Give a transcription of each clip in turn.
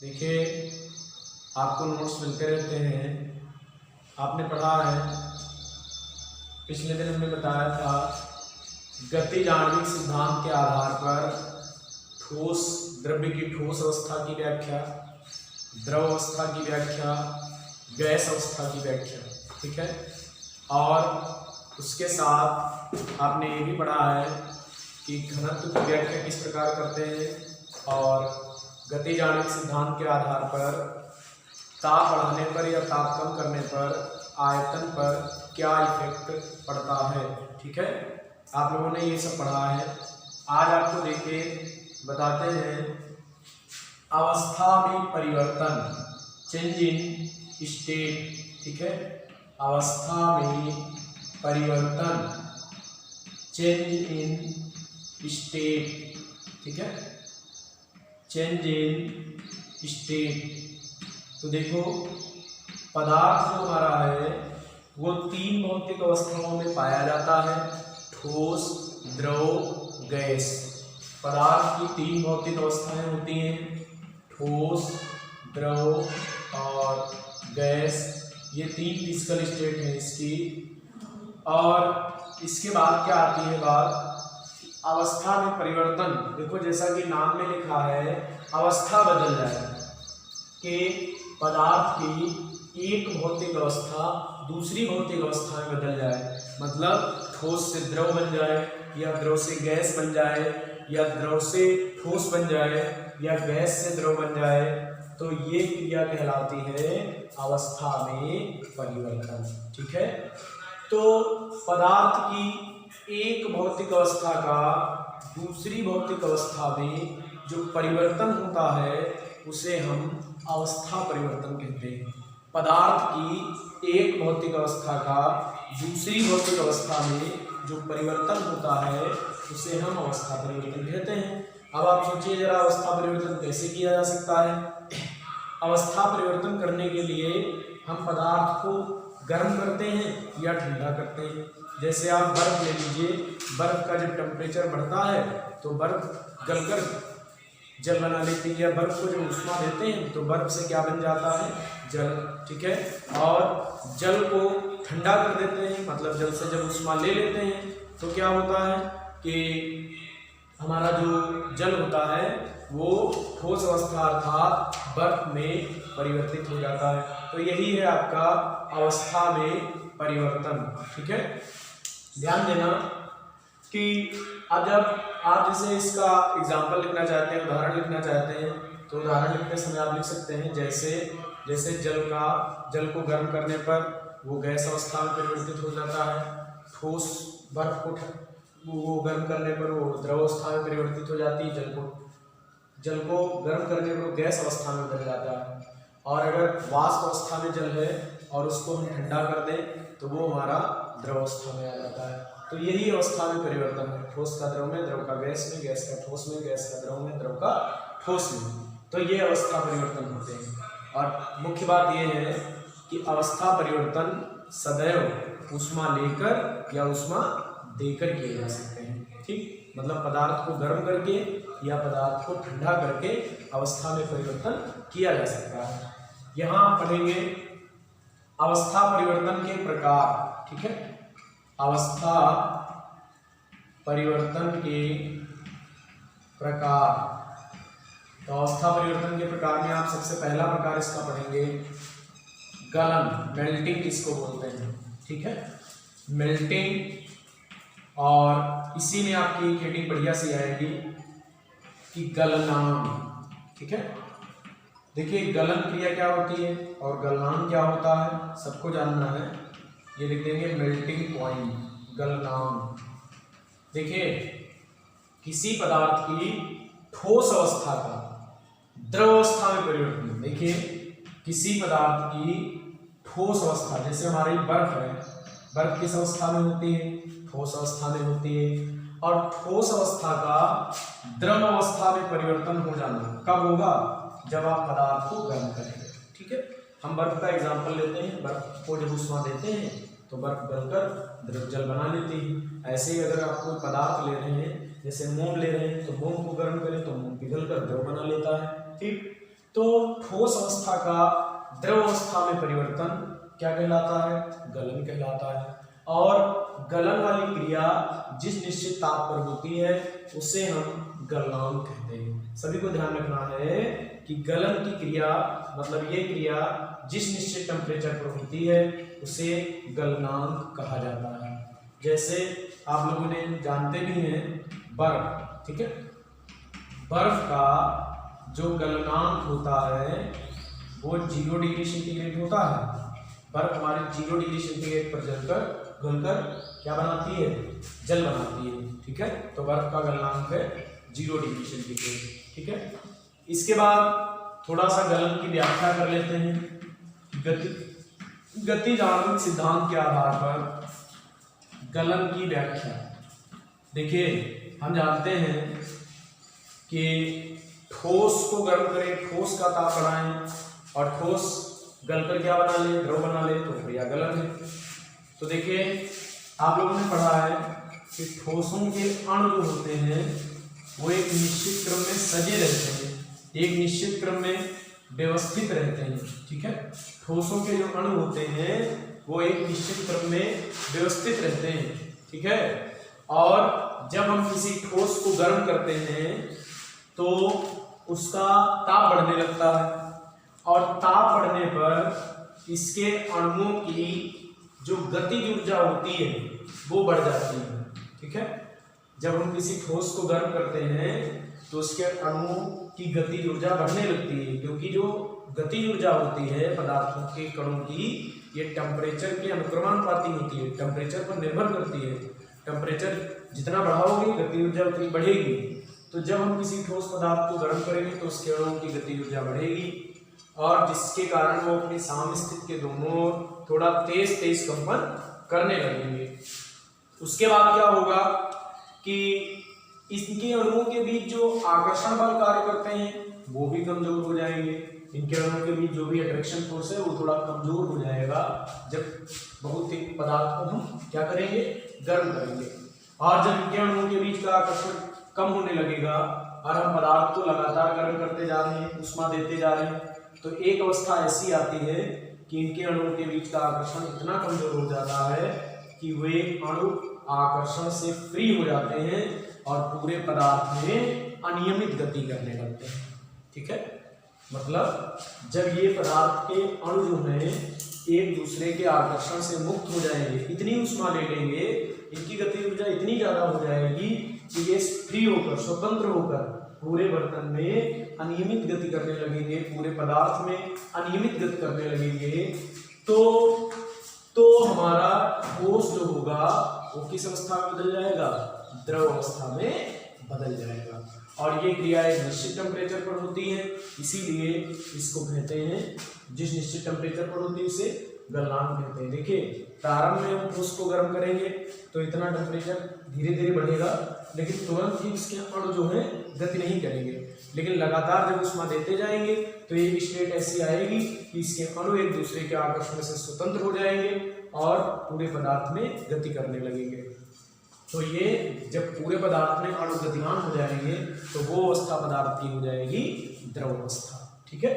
देखिए, आपको नोट्स मिलते रहते हैं। आपने पढ़ा है, पिछले दिन हमने बताया था गतिज आणविक सिद्धांत के आधार पर ठोस द्रव्य की ठोस अवस्था की व्याख्या, द्रव अवस्था की व्याख्या, गैस अवस्था की व्याख्या। ठीक है। और उसके साथ आपने ये भी पढ़ा है कि घनत्व की व्याख्या किस प्रकार करते हैं और गतिज आणविक सिद्धांत के आधार पर ताप बढ़ाने पर या ताप कम करने पर आयतन पर क्या इफेक्ट पड़ता है। ठीक है, आप लोगों ने ये सब पढ़ा है। आज आपको देखिए बताते हैं अवस्था में परिवर्तन, चेंज इन स्टेट। ठीक है, अवस्था में परिवर्तन, चेंज इन स्टेट। ठीक है, चेंज इन स्टेट। तो देखो, पदार्थ जो हमारा है वो तीन भौतिक अवस्थाओं में पाया जाता है, ठोस, द्रव, गैस। पदार्थ की तीन भौतिक अवस्थाएं होती हैं, ठोस, द्रव और गैस। ये तीन फिजिकल स्टेट है इसकी। और इसके बाद क्या आती है बात, अवस्था में परिवर्तन। देखो, जैसा कि नाम में लिखा है अवस्था बदल जाए कि पदार्थ की एक भौतिक अवस्था दूसरी भौतिक अवस्था में बदल जाए, मतलब ठोस से द्रव बन जाए या द्रव से गैस बन जाए या द्रव से ठोस बन जाए या गैस से द्रव बन जाए, तो ये क्रिया कहलाती है अवस्था में परिवर्तन। ठीक है, तो पदार्थ की एक भौतिक अवस्था का दूसरी भौतिक अवस्था में जो परिवर्तन होता है उसे हम अवस्था परिवर्तन कहते हैं। पदार्थ की एक भौतिक अवस्था का दूसरी भौतिक अवस्था में जो परिवर्तन होता है उसे हम अवस्था परिवर्तन कहते हैं। अब आप सोचिए जरा, अवस्था परिवर्तन कैसे किया जा सकता है। अवस्था परिवर्तन करने के लिए हम पदार्थ को गर्म करते हैं या ठंडा करते हैं। जैसे आप बर्फ ले लीजिए, बर्फ का जब टेम्परेचर बढ़ता है तो बर्फ गलकर जल बना लेती है, या बर्फ को जब उष्मा देते हैं तो बर्फ से क्या बन जाता है, जल। ठीक है, और जल को ठंडा कर देते हैं, मतलब जल से जब उष्मा ले लेते हैं तो क्या होता है कि हमारा जो जल होता है वो ठोस अवस्था अर्थात बर्फ में परिवर्तित हो जाता है। तो यही है आपका अवस्था में परिवर्तन। ठीक है, ध्यान देना कि अब जब आप जैसे इसका एग्जाम्पल लिखना चाहते हैं, उदाहरण लिखना चाहते हैं, तो उदाहरण लिखते समय आप लिख सकते हैं जैसे जल को गर्म करने पर वो गैस अवस्था में परिवर्तित हो जाता है, ठोस बर्फ को वो गर्म करने पर वो द्रव अवस्था में परिवर्तित हो जाती है, जल को गर्म करने पर गैस अवस्था में बदल जाता है। और अगर वाष्प अवस्था में जल है और उसको हम ठंडा कर दें तो वो हमारा द्रव अवस्था में आ जाता है। तो यही अवस्था में परिवर्तन है, ठोस का द्रव में, द्रव का गैस में, गैस का ठोस में, गैस का द्रव में, द्रव का ठोस में। तो ये अवस्था परिवर्तन होते हैं। और मुख्य बात यह है कि अवस्था परिवर्तन सदैव ऊष्मा लेकर या ऊष्मा देकर किए जा सकते हैं। ठीक, मतलब पदार्थ को गर्म करके या पदार्थ को ठंडा करके अवस्था में परिवर्तन किया जा सकता है। यहाँ पढ़ेंगे अवस्था परिवर्तन के प्रकार। ठीक है, अवस्था परिवर्तन के प्रकार। तो अवस्था परिवर्तन के प्रकार में आप सबसे पहला प्रकार इसका पढ़ेंगे गलन, मेल्टिंग किसको बोलते हैं। ठीक है, मेल्टिंग। और इसी में आपकी हेडिंग बढ़िया सी आएगी कि गलनांक। ठीक है, देखिए गलन क्रिया क्या होती है और गलनांक क्या होता है, सबको जानना है। ये लिख देंगे मेल्टिंग पॉइंट, गलनांक। देखिए, किसी पदार्थ की ठोस अवस्था का द्रव अवस्था में परिवर्तन। देखिए, किसी पदार्थ की ठोस अवस्था, जैसे हमारी बर्फ है, बर्फ किस अवस्था में होती है, ठोस अवस्था में होती है। और ठोस अवस्था का द्रव अवस्था में परिवर्तन हो जाना कब होगा, जब आप पदार्थ को गर्म करेंगे। ठीक है, हम बर्फ का एग्जांपल लेते हैं, बर्फ को जब उष्मा देते हैं तो बर्फ गलकर द्रव जल बना लेती है। ऐसे ही अगर आप कोई पदार्थ ले रहे हैं, जैसे मोम ले रहे हैं, तो मोम को गर्म करें तो मोम पिघल कर द्रव बना लेता है। ठीक, तो ठोस अवस्था का द्रव अवस्था में परिवर्तन क्या कहलाता है? गलन कहलाता है। और गलन वाली क्रिया जिस निश्चित ताप पर होती है उसे हम गलनांक कहते हैं। सभी को ध्यान रखना है कि गलन की क्रिया मतलब ये क्रिया जिस निश्चित टेम्परेचर पर होती है उसे गलनांक कहा जाता है। जैसे आप लोगों ने जानते भी हैं बर्फ, ठीक है, बर्फ का जो गलनांक होता है वो 0 डिग्री सेंटीग्रेड होता है। बर्फ हमारे 0 डिग्री सेंटीग्रेड पर जलकर घुलकर क्या बनाती है? जल बनाती है, ठीक है। तो बर्फ का गलनांक है 0 डिग्री सेंटीग्रेड, ठीक है। इसके बाद थोड़ा सा गलन की व्याख्या कर लेते हैं। गतिज आणविक सिद्धांत के आधार पर गलन की व्याख्या। देखिए हम जानते हैं कि ठोस को गर्म करें, ठोस का ताप बढ़ाएं और ठोस गलकर क्या बना ले? द्रव बना ले, तो क्रिया गलन है। तो देखिए आप लोगों ने पढ़ा है कि ठोसों के अणु जो होते हैं वो एक निश्चित क्रम में सजे रहते हैं, एक निश्चित क्रम में व्यवस्थित रहते हैं, ठीक है। ठोसों के जो अणु होते हैं वो एक निश्चित क्रम में व्यवस्थित रहते हैं, ठीक है। और जब हम किसी ठोस को गर्म करते हैं तो उसका ताप बढ़ने लगता है और ताप बढ़ने पर इसके अणुओं की जो गतिज ऊर्जा होती है वो बढ़ जाती है, ठीक है। जब हम किसी ठोस को गर्म करते हैं तो उसके अणुओं की गतिज ऊर्जा बढ़ने लगती है, क्योंकि जो गतिज ऊर्जा होती है पदार्थों के कणों की ये टेम्परेचर के अनुक्रमानुपाती होती है, टेम्परेचर पर निर्भर करती है। टेम्परेचर जितना बढ़ाओगे गतिज ऊर्जा उतनी बढ़ेगी। तो जब हम किसी ठोस पदार्थ को गर्म करेंगे तो उसके अणुओं की गतिज ऊर्जा बढ़ेगी और जिसके कारण वो अपनी सामस्थित के दोनों थोड़ा तेज तेज कंपन करने लगेंगे। उसके बाद क्या होगा कि इनके अणुओं के बीच जो आकर्षण बल कार्य करते हैं वो भी कमजोर हो जाएंगे। इनके अणुओं के बीच जो भी अट्रैक्शन फोर्स है वो थोड़ा कमजोर हो जाएगा जब बहुत ही पदार्थ को हम क्या करेंगे? गर्म करेंगे। और जब इनके अणुओं के बीच का आकर्षण कम होने लगेगा और हम पदार्थ को लगातार गर्म करते जा रहे हैं, ऊष्मा देते जा रहे हैं, तो एक अवस्था ऐसी आती है कि इनके अणुओं के बीच का आकर्षण इतना कमजोर हो जाता है कि वे अणु आकर्षण से फ्री हो जाते हैं और पूरे पदार्थ में अनियमित गति करने लगते हैं, ठीक है। मतलब जब ये पदार्थ के अणु जो हैं एक दूसरे के आकर्षण से मुक्त हो जाएंगे, इतनी ऊष्मा ले लेंगे, इनकी गति ऊर्जा इतनी ज्यादा हो जाएगी कि ये फ्री होकर, स्वतंत्र होकर पूरे बर्तन में अनियमित गति करने लगेंगे, पूरे पदार्थ में अनियमित गति करने लगेंगे। तो हमारा ठोस जो होगा वो किस अवस्था में बदल जाएगा? द्रव अवस्था में बदल जाएगा। और ये क्रिया एक निश्चित टेम्परेचर पर होती है, इसीलिए इसको कहते हैं, जिस निश्चित टेम्परेचर पर होती है उसे गलनांक कहते हैं। देखिए प्रारंभ में हम ठोस को गर्म करेंगे तो इतना टेम्परेचर धीरे धीरे बढ़ेगा, लेकिन तुरंत ही इसके अणु जो है गति नहीं करेंगे, लेकिन लगातार जब ऊष्मा देते जाएंगे तो ये स्टेट ऐसी आएगी कि इसके अणु एक दूसरे के आकर्षण से स्वतंत्र हो जाएंगे और पूरे पदार्थ में गति करने लगेंगे। तो ये जब पूरे पदार्थ में अणु गतिमान हो जाएंगे तो वो अवस्था पदार्थ की हो जाएगी द्रव अवस्था, ठीक है।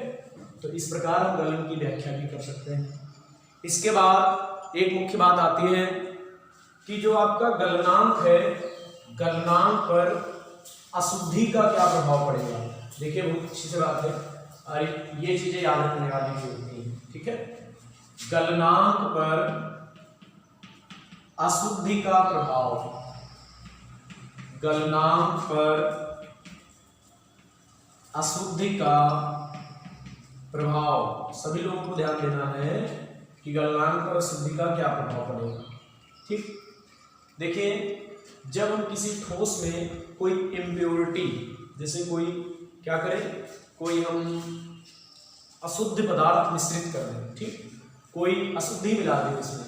तो इस प्रकार हम गलन की व्याख्या भी कर सकते हैं। इसके बाद एक मुख्य बात आती है कि जो आपका गलनांक है, गलनांक पर अशुद्धि का क्या प्रभाव पड़ेगा। देखिए बहुत अच्छी से बात है और ये चीजें याद रखने वाली भी होती हैं, ठीक है। गलनांक पर अशुद्धि का प्रभाव, गलनांक पर अशुद्धि का प्रभाव, सभी लोगों को ध्यान देना है कि गलनांक पर अशुद्धि का क्या प्रभाव पड़ेगा, ठीक। देखिए जब हम किसी ठोस में कोई इम्प्योरिटी, जैसे कोई क्या करें, कोई हम अशुद्ध पदार्थ मिश्रित कर दें, ठीक, कोई अशुद्धि मिला दें इसमें,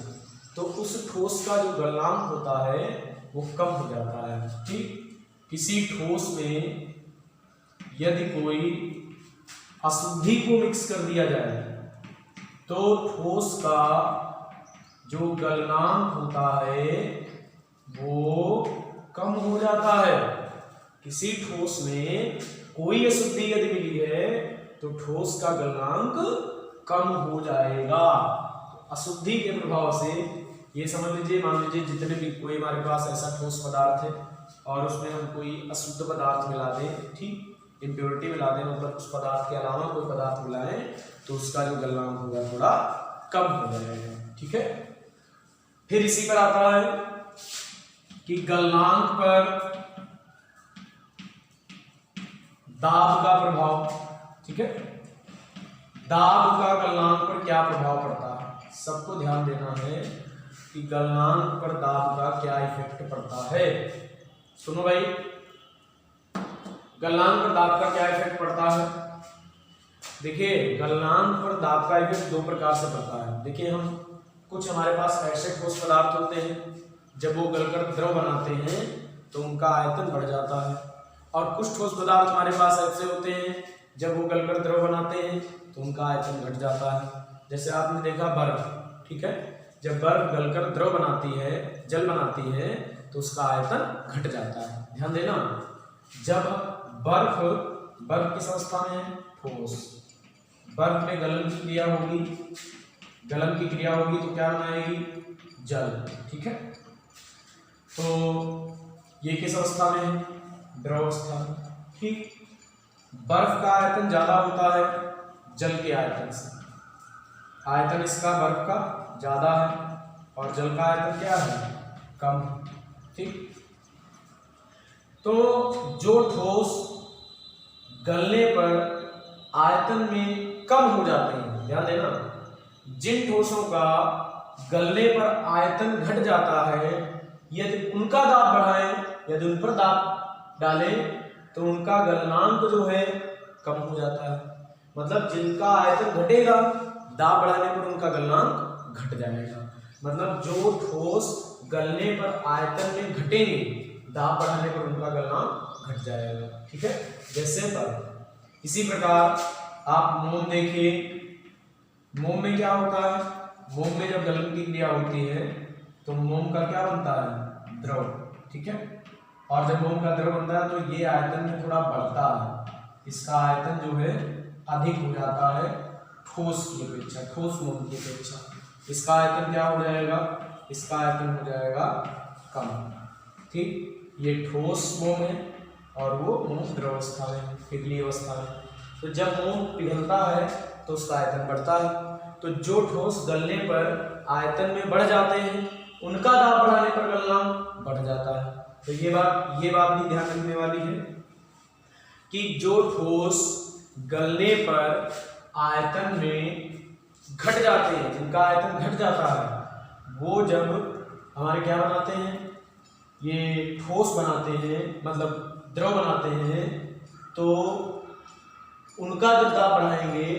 तो उस ठोस का जो गलनांक होता है वो कम हो जाता है, ठीक। किसी ठोस में यदि कोई अशुद्धि को मिक्स कर दिया जाए तो ठोस का जो गलनांक होता है वो कम हो जाता है। किसी ठोस में कोई अशुद्धि यदि मिली है तो ठोस का गलनांक कम हो जाएगा। अशुद्धि के प्रभाव से ये समझ लीजिए, मान लीजिए जितने भी कोई हमारे पास ऐसा ठोस पदार्थ है और उसमें हम कोई अशुद्ध पदार्थ मिला दें, ठीक, इम्प्योरिटी मिला दें, मतलब उस पदार्थ के अलावा कोई पदार्थ मिलाएं, तो उसका जो गलनांक होगा थोड़ा कम हो जाएगा। ठीक है, फिर इसी पर आता है कि गलनांक पर दाब का प्रभाव। ठीक है, दाब का गलनांक पर क्या प्रभाव पड़ता है, सबको ध्यान देना है कि गलनांक पर दाब का क्या इफेक्ट पड़ता है। सुनो भाई, गलनांक पर दाब का क्या इफेक्ट पड़ता है। देखिए, गलनांक पर दाब का इफेक्ट दो प्रकार से पड़ता है। देखिए, हम कुछ हमारे पास ऐसे ठोस पदार्थ होते हैं, जब वो गलकर द्रव बनाते हैं तो उनका आयतन बढ़ जाता है, और कुछ ठोस पदार्थ हमारे पास ऐसे होते हैं, जब वो गलकर द्रव बनाते हैं तो उनका आयतन घट जाता है। जैसे आपने देखा बर्फ, ठीक है, जब बर्फ गलकर द्रव बनाती है, जल बनाती है, तो उसका आयतन घट जाता है। ध्यान देना, जब बर्फ किस अवस्था में है, ठोस, बर्फ में गलन की क्रिया होगी, गलन की क्रिया होगी तो क्या बनाएगी, जल। ठीक है, तो ये किस अवस्था में है, द्रव अवस्था में। ठीक, बर्फ का आयतन ज्यादा होता है जल के आयतन से, आयतन इसका बर्फ का ज्यादा है और जल का आयतन क्या है, कम। ठीक, तो जो ठोस गलने पर आयतन में कम हो जाते हैं, ध्यान देना, जिन ठोसों का गलने पर आयतन घट जाता है, यदि उनका दाब बढ़ाएं, यदि उन पर दाब डालें तो उनका गलनांक जो है कम हो जाता है। मतलब जिनका आयतन घटेगा, दाब बढ़ाने पर उनका गलनांक घट जाएगा। मतलब जो ठोस गलने पर आयतन में घटेंगे, दाब बढ़ाने पर उनका गलनांक घट जाएगा। ठीक है, जैसे पर इसी प्रकार आप मोम देखिए, मोम में क्या होता है, मोम में जब गलन की क्रिया होती है तो मोम का क्या बनता है, द्रव। ठीक है, और जब मोम का द्रव बनता है तो ये आयतन में थोड़ा बढ़ता है, इसका आयतन जो है अधिक हो जाता है ठोस की अपेक्षा, ठोस मोम की अपेक्षा। इसका आयतन क्या हो जाएगा, इसका आयतन हो जाएगा कम। ठीक, ये ठोस मोम है और वो मोम द्रव अवस्था में, पिघली अवस्था में। तो जब मोम पिघलता है तो उसका आयतन बढ़ता है। तो जो ठोस गलने पर आयतन में बढ़ जाते हैं, उनका दाब बढ़ाने पर गलनांक बढ़ जाता है। तो ये बात भी ध्यान रखने वाली है कि जो ठोस गलने पर आयतन में घट जाते हैं, जिनका आयतन घट जाता है, वो जब हमारे क्या बनाते हैं, ये ठोस बनाते हैं, मतलब द्रव बनाते हैं, तो उनका जब दाब बढ़ाएंगे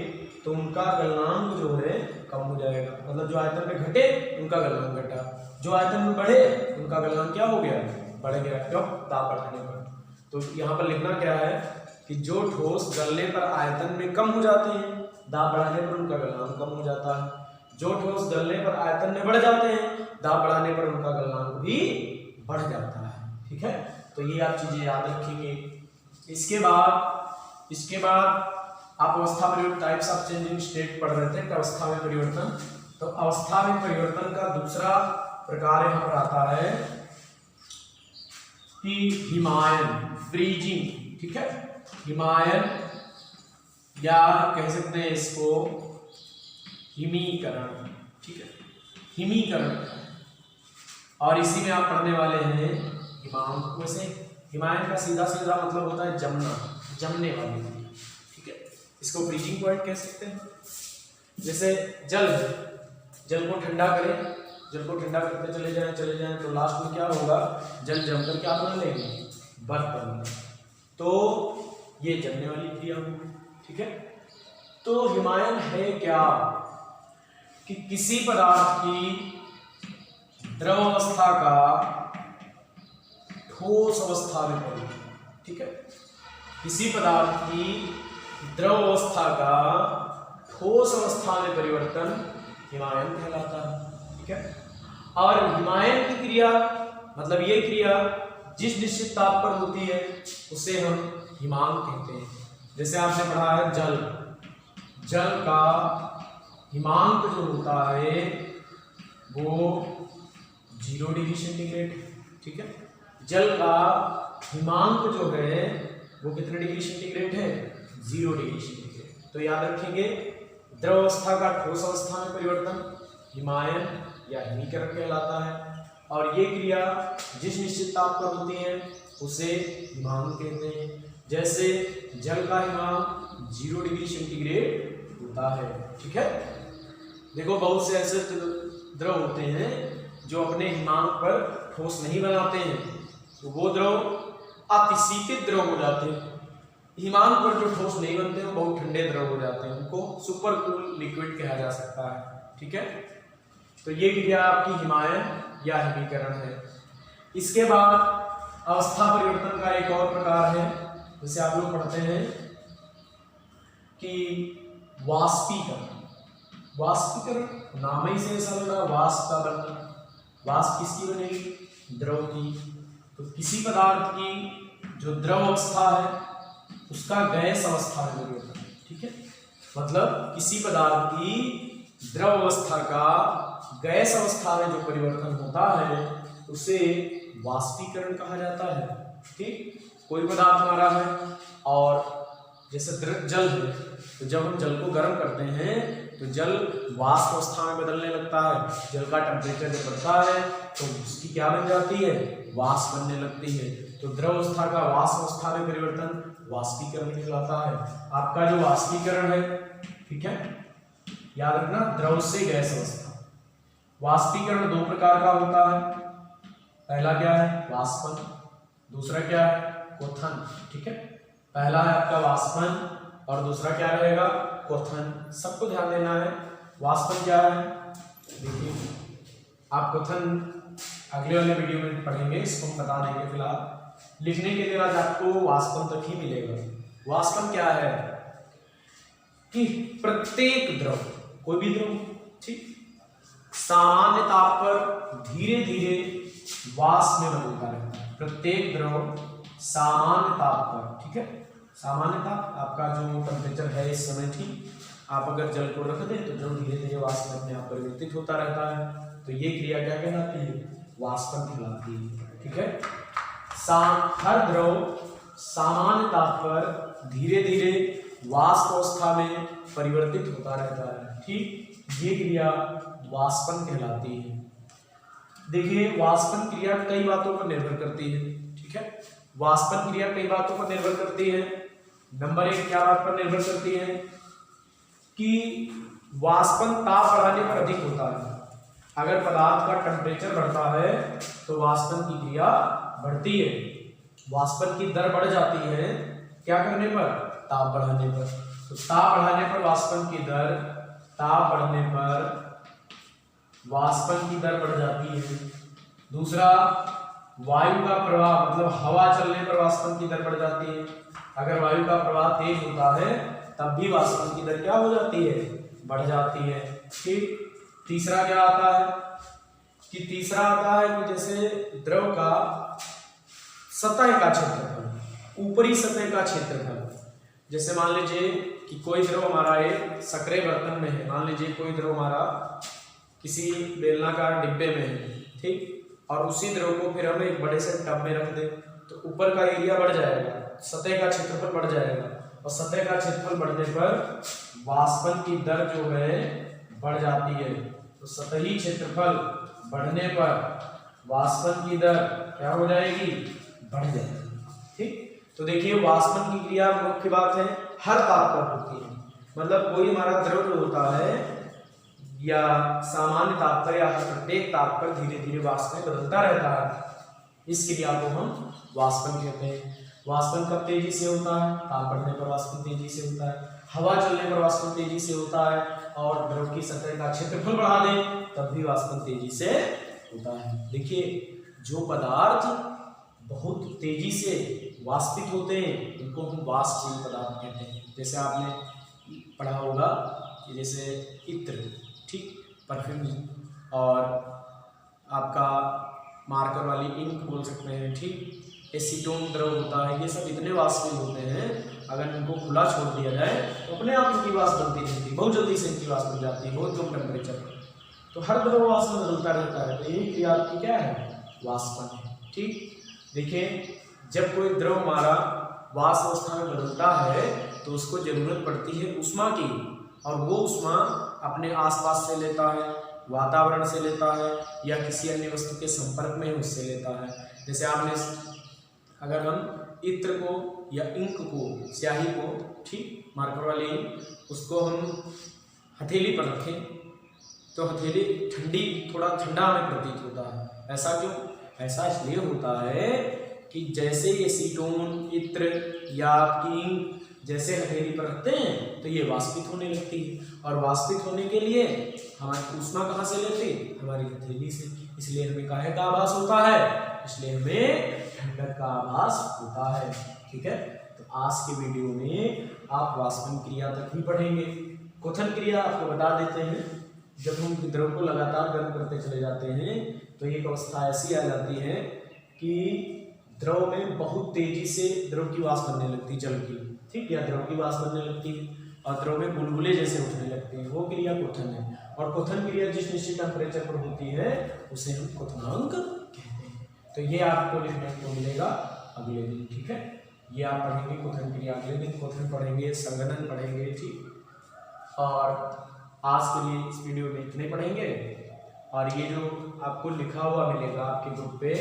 तो उनका गलनांक जो है कम हो जाएगा। मतलब जो आयतन में घटे उनका गलनांक घटा, जो आयतन में बढ़े उनका गलनांक क्या हो गया, बढ़ गया। क्यों, दाब बढ़ाने पर। तो यहाँ पर लिखना क्या है कि जो ठोस गलने पर आयतन में कम हो जाते हैं, दाब बढ़ाने पर उनका गलनांक कम हो जाता है। जो ठोस गलने पर आयतन में बढ़ जाते हैं, दाब बढ़ाने पर उनका गलनांक भी बढ़ जाता है। ठीक है, तो ये आप चीजें याद रखेंगे। इसके बाद आप अवस्था परिवर्तन, टाइप्स ऑफ चेंजिंग स्टेट पढ़ रहे थे, अवस्था में परिवर्तन। तो अवस्था में परिवर्तन का दूसरा प्रकार यहाँ पर आता है कि हिमायन, फ्रीजिंग। ठीक है, हिमायन या कह सकते हैं इसको हिमीकरण। ठीक है, हिमीकरण, और इसी में आप पढ़ने वाले हैं हिमांक। वैसे हिमायन का सीधा सीधा मतलब होता है जमना, जमने वाली। ठीक है, इसको फ्रीजिंग पॉइंट कह सकते हैं। जैसे जल है, जल को ठंडा करें, जल को ठंडा करते चले जाएं तो लास्ट में क्या होगा, जल जमकर क्या बना लेंगे, बर्फ बनेगा। तो ये जमने वाली क्रिया होगी। ठीक है, तो हिमायन है क्या कि किसी पदार्थ की द्रव अवस्था का ठोस अवस्था में परिवर्तन। ठीक है, किसी पदार्थ की द्रव अवस्था का ठोस अवस्था में परिवर्तन हिमायन कहलाता है। ठीक है, और हिमायन की क्रिया मतलब ये क्रिया जिस निश्चित ताप पर होती है उसे हम हिमांक कहते हैं। जैसे आपने पढ़ा है जल, जल का हिमांक जो होता है वो 0 डिग्री सेंटीग्रेड, ठीक है। जल का हिमांक जो है वो कितने डिग्री सेंटीग्रेड है, 0 डिग्री सेंटीग्रेड। तो याद रखेंगे द्रव अवस्था का ठोस अवस्था में परिवर्तन हिमायन या हिमीकरण कहलाता है, और ये क्रिया जिस निश्चित ताप पर होती है उसे हिमांक कहते हैं। जैसे जल का हिमांक 0 डिग्री सेंटीग्रेड होता है, ठीक है। देखो बहुत से ऐसे द्रव होते हैं जो अपने हिमांक पर ठोस नहीं बनाते हैं, तो वो द्रव अतिशीतित द्रव हो जाते हैं। हिमांक पर जो ठोस नहीं बनते वो बहुत ठंडे द्रव हो जाते हैं, उनको सुपर कूल लिक्विड कहा जा सकता है, ठीक है। तो ये क्रिया आपकी हिमायन या हिमीकरण है। इसके बाद अवस्था परिवर्तन का एक और प्रकार है, जैसे आप लोग पढ़ते हैं कि वाष्पीकरण। वाष्पीकरण नाम ही से ऐसा लग रहा, वाष्प का बनना। वाष्प किसकी बनेगी, द्रव की। तो किसी पदार्थ की जो द्रव अवस्था है उसका गैस अवस्था में परिवर्तन, ठीक है। मतलब किसी पदार्थ की द्रव अवस्था का गैस अवस्था में जो परिवर्तन होता है उसे वाष्पीकरण कहा जाता है, ठीक। कोई पदार्थ हमारा है और जैसे जल है, तो जब हम जल को गर्म करते हैं तो जल वाष्प अवस्था में बदलने लगता है। जल का टेम्परेचर जब बढ़ता है तो उसकी क्या बन जाती है, वाष्प बनने लगती है। तो द्रव अवस्था का वाष्प अवस्था में परिवर्तन वाष्पीकरण कहलाता है। आपका जो वाष्पीकरण है, ठीक है, याद रखना द्रव से गैस अवस्था। वाष्पीकरण 2 प्रकार का होता है। पहला क्या है, वाष्पन, दूसरा क्या है, क्वथन, ठीक है। पहला है आपका वाष्पन और दूसरा क्या रहेगा, क्वथन। सबको ध्यान देना है। वाष्पन क्या है, देखिए आप क्वथन अगले वाले वीडियो में पढ़ेंगे, इसको हम बता देंगे। फिलहाल लिखने के लिए आज आपको वाष्पन तक ही मिलेगा। वाष्पन क्या है कि प्रत्येक द्रव, कोई भी द्रव, ठीक, सामान्य ताप पर धीरे धीरे वाष्प में बदलता रहता है। प्रत्येक द्रव सामान्य ताप पर, ठीक है। सामान्य ताप आपका जो टेम्परेचर है इस समय, ठीक, आप अगर जल को रख दें तो जल धीरे धीरे वाष्प में अपने आप परिवर्तित होता रहता है। तो ये क्रिया क्या कहलाती है, वाष्पन कहलाती है, ठीक है। हर द्रव सामान्य ताप पर धीरे धीरे वाष्प अवस्था में परिवर्तित होता रहता है, ठीक। ये क्रिया वाष्पन कहलाती है। देखिए वाष्पन क्रिया कई बातों पर निर्भर करती है, ठीक है। वाष्पन क्रिया कई बातों पर निर्भर करती है। नंबर 1 क्या बात पर निर्भर करती है कि वाष्पन ताप बढ़ाने पर अधिक होता है। अगर पदार्थ का टेम्परेचर बढ़ता है तो वाष्पन की क्रिया बढ़ती है। वाष्पन की दर बढ़ जाती है क्या करने पर, ताप बढ़ाने पर। तो ताप बढ़ाने पर वाष्पन की दर, ताप बढ़ने पर वाष्पन की दर बढ़ जाती है। दूसरा, वायु का प्रवाह, मतलब हवा चलने पर वाष्पन की दर बढ़ जाती है। अगर वायु का प्रवाह तेज होता है तब भी वाष्पन की दर क्या हो जाती है, बढ़ जाती है, ठीक। तीसरा क्या आता है कि तीसरा आता है कि जैसे द्रव का सतह का क्षेत्रफल, ऊपरी सतह का क्षेत्रफल। जैसे मान लीजिए कि कोई द्रव हमारा एक सक्रिय बर्तन में है, मान लीजिए कोई द्रव हमारा किसी बेलनाकार डिब्बे में है, ठीक, और उसी द्रव को फिर हम एक बड़े से टब में रख दें तो ऊपर का एरिया बढ़ जाएगा, सतह का क्षेत्रफल बढ़ जाएगा, और सतह का क्षेत्रफल बढ़ने पर वाष्पन की दर जो है बढ़ जाती है। तो सतही क्षेत्रफल बढ़ने पर वाष्पन की दर क्या हो जाएगी, बढ़ जाएगी, ठीक। तो देखिए वाष्पन की क्रिया मुख्य बात है हर ताप पर होती है। मतलब कोई हमारा द्रव जो होता है या सामान्य ताप पर या प्रत्येक ताप पर धीरे धीरे वाष्प में बदलता रहता है, इस क्रिया को हम वाष्पन कहते हैं। वाष्पन कब तेजी से होता है, ताप बढ़ने पर वाष्पन तेजी से होता है, हवा चलने पर वाष्पन तेजी से होता है, और द्रव की सतह का क्षेत्रफल बढ़ा दें तब भी वाष्पन तेजी से होता है। देखिए जो पदार्थ बहुत तेजी से वाष्पित होते हैं उनको हम वाष्पशील पदार्थ कहते हैं। जैसे आपने पढ़ा होगा कि जैसे इत्र, ठीक, परफ्यूम, और आपका मार्कर वाली इंक बोल सकते हैं, ठीक, एसीटोन द्रव होता है, ये सब इतने वाष्पशील होते हैं अगर इनको खुला छोड़ दिया जाए तो अपने आप इनकी वाष्प बनती रहती है, बहुत जल्दी से इनकी वाष्प बन जाती है बहुत कम टेम्परेचर पर। तो हर द्रव वाष्प में बदलता रहता है, तो यही क्रिया आपकी क्या है, वाष्पन है। ठीक, देखिए जब कोई द्रव हमारा वाष्प अवस्था में बदलता है तो उसको जरूरत पड़ती है ऊष्मा की, और वो ऊष्मा अपने आसपास से लेता है, वातावरण से लेता है, या किसी अन्य वस्तु के संपर्क में उससे लेता है। जैसे आपने, अगर हम इत्र को या इंक को, स्याही को, ठीक, मार्कर वाली उसको हम हथेली पर रखें तो हथेली ठंडी, थोड़ा ठंडा हमें प्रतीत होता है। ऐसा क्यों? ऐसा इसलिए होता है कि जैसे ये एसीटोन, इत्र या इंक जैसे हथेली पर रखते हैं तो ये वाष्पित होने लगती है, और वाष्पित होने के लिए हमारी ऊष्मा कहाँ से लेते हैं, हमारी हथेली से। इसलिए हमें काहे का आभास होता है, इसलिए हमें ठंडक का आभास होता है। ठीक है, तो आज के वीडियो में आप वाष्पन क्रिया तक भी पढ़ेंगे। क्वथन क्रिया आपको बता देते हैं, जब हम द्रव को लगातार गर्म करते चले जाते हैं तो एक अवस्था ऐसी आ जाती है कि द्रव में बहुत तेजी से द्रव की वाष्प बनने लगती है, जल की, ठीक, या द्रव की वाष्प बनने लगती है और द्रव में बुलबुले जैसे उठने लगते हैं, वो क्रिया क्वथन है। और क्वथन क्रिया जिस निश्चित टेम्परेचर पर होती है उसे हम क्वथनांक कहते हैं। तो ये आपको लिखने को मिलेगा अगले दिन। ठीक है, ये आप पढ़ेंगे क्वथन क्रिया अगले दिन, क्वथन पढ़ेंगे, संघनन पढ़ेंगे। ठीक, और आज के लिए इस वीडियो में इतने पढ़ेंगे। और ये जो आपको लिखा हुआ मिलेगा आपके ग्रुप पे,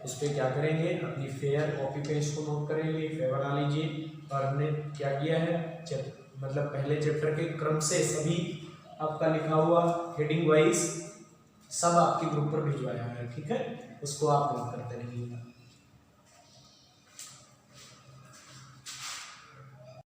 उस पर क्या करेंगे, अपनी फेयर कॉपी पे इसको नोट करेंगे, फेयर बना लीजिए। और हमने क्या किया है, मतलब पहले चैप्टर के क्रम से सभी आपका लिखा हुआ हेडिंग वाइज सब आपके ग्रुप पर भिजवाया है। ठीक है, उसको आप नोट करते रहिएगा।